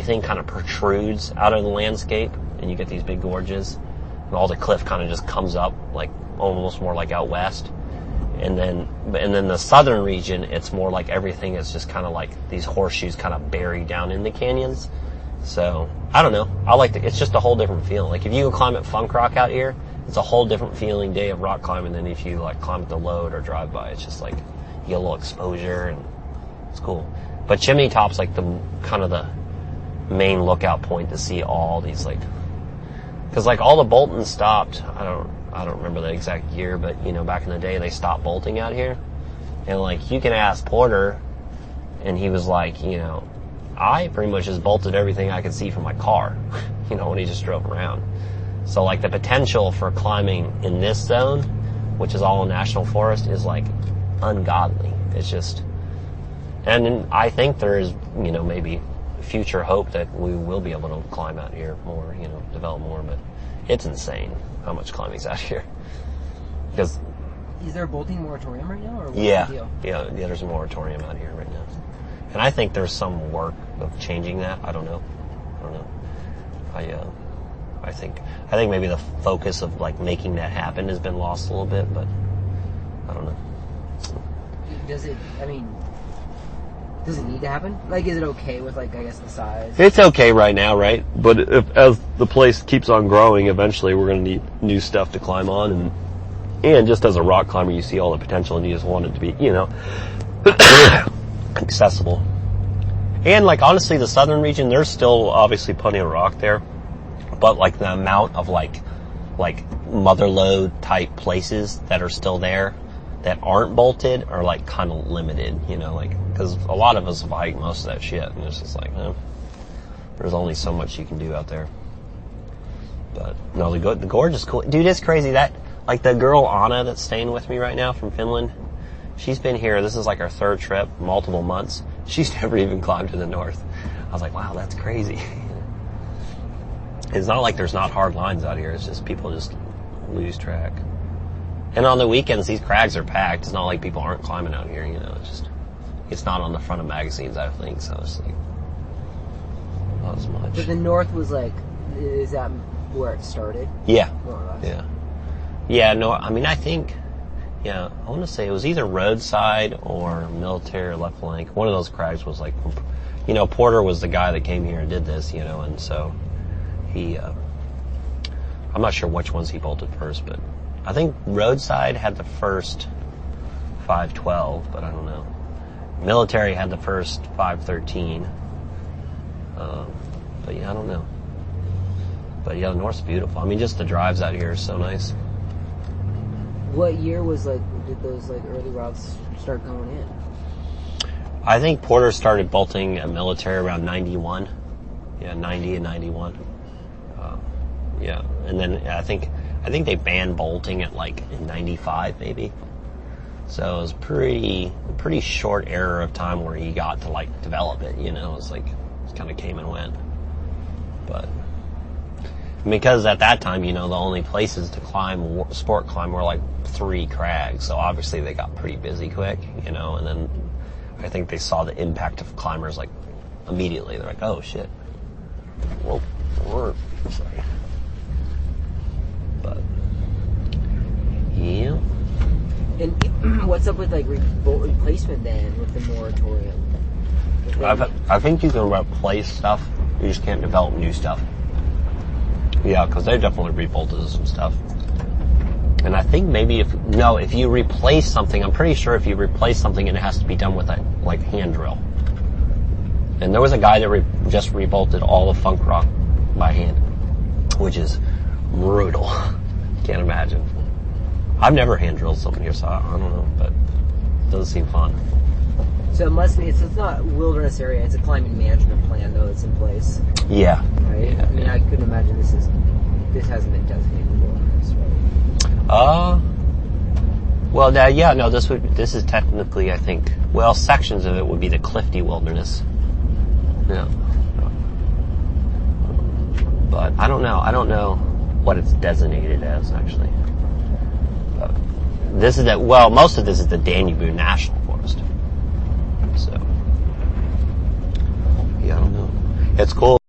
everything kind of protrudes out of the landscape, and you get these big gorges, and all the cliff kind of just comes up, like almost more like out west. And then the southern region, it's more like everything is just kind of like these horseshoes kind of buried down in the canyons. So, I don't know. It's just a whole different feeling. Like, if you go climb at Funk Rock out here, it's a whole different feeling day of rock climbing than if you, like, climb at the Lode or drive by. It's just like, you get a little exposure, and it's cool. But Chimney Top's, like, the kind of the main lookout point to see all these, like, because, like, all the Bolton stopped, I don't remember the exact year, but, you know, back in the day, they stopped bolting out here. And, like, you can ask Porter, and he was like, you know, I pretty much just bolted everything I could see from my car, you know, when he just drove around. So, like, the potential for climbing in this zone, which is all in National Forest, is, like, ungodly. It's just, and I think there is, you know, maybe future hope that we will be able to climb out here more, you know, develop more, but it's insane how much climbing's out here. Because, is there a bolting moratorium right now, or what's yeah, the deal? yeah, there's a moratorium out here right now, and I think there's some work of changing that. I don't know. I think maybe the focus of, like, making that happen has been lost a little bit, but I don't know. Does it need to happen? Like, is it okay with, like, I guess the size? It's okay right now, right? But as the place keeps on growing, eventually we're going to need new stuff to climb on, and just as a rock climber, you see all the potential, and you just want it to be, you know, accessible. And, like, honestly, the southern region, there's still obviously plenty of rock there, but, like, the amount of, like mother lode type places that are still there that aren't bolted are, like, kind of limited, you know, like, because a lot of us have hiked most of that shit, and it's just like, there's only so much you can do out there. But no, the gorge is cool, dude. It's crazy that, like, the girl Anna that's staying with me right now from Finland, she's been here. This is like our third trip, multiple months. She's never even climbed to the north. I was like, wow, that's crazy. It's not like there's not hard lines out here. It's just people just lose track. And on the weekends, these crags are packed. It's not like people aren't climbing out here, you know. It's not on the front of magazines, I think. So it's like not as much. But the north was like, is that where it started? Yeah. More or less. Yeah. Yeah. No, I mean, I think. Yeah, I want to say it was either Roadside or Military or Left Flank. One of those crags was like, you know, Porter was the guy that came here and did this, you know, and so he, I'm not sure which ones he bolted first, but I think Roadside had the first 512, but I don't know. Military had the first 513. But yeah, I don't know. But yeah, the north's beautiful. I mean, just the drives out here are so nice. What year did those, like, early routes start going in? I think Porter started bolting at Military around 91. Yeah, 90 and 91. Yeah, and then I think they banned bolting at, like, in 95 maybe. So it was pretty short era of time where he got to, like, develop it, you know. It's like, it kind of came and went. But because at that time, you know, the only places to climb, sport climb, were like 3 crags. So obviously they got pretty busy quick, you know, and then I think they saw the impact of climbers, like, immediately. They're like, oh shit. Whoa, sorry. But, yeah. And what's up with, like, bolt replacement then with the moratorium? I think you can replace stuff. You just can't develop new stuff. Yeah, because they definitely rebolted some stuff. And I think maybe if you replace something, I'm pretty sure if you replace something, it has to be done with a, like, hand drill. And there was a guy that just rebolted all of Funk Rock by hand, which is brutal. Can't imagine. I've never hand drilled something here, so I don't know, but it doesn't seem fun. So it must be, it's not a wilderness area, it's a climbing management plan, though, that's in place. Yeah. Right? Yeah, I mean, I couldn't imagine this hasn't been designated wilderness, right? Well, this is technically, I think, well, sections of it would be the Clifty Wilderness. Yeah. But I don't know what it's designated as, actually. Most of this is the Danube National Forest. So, yeah, I don't know. it's cool.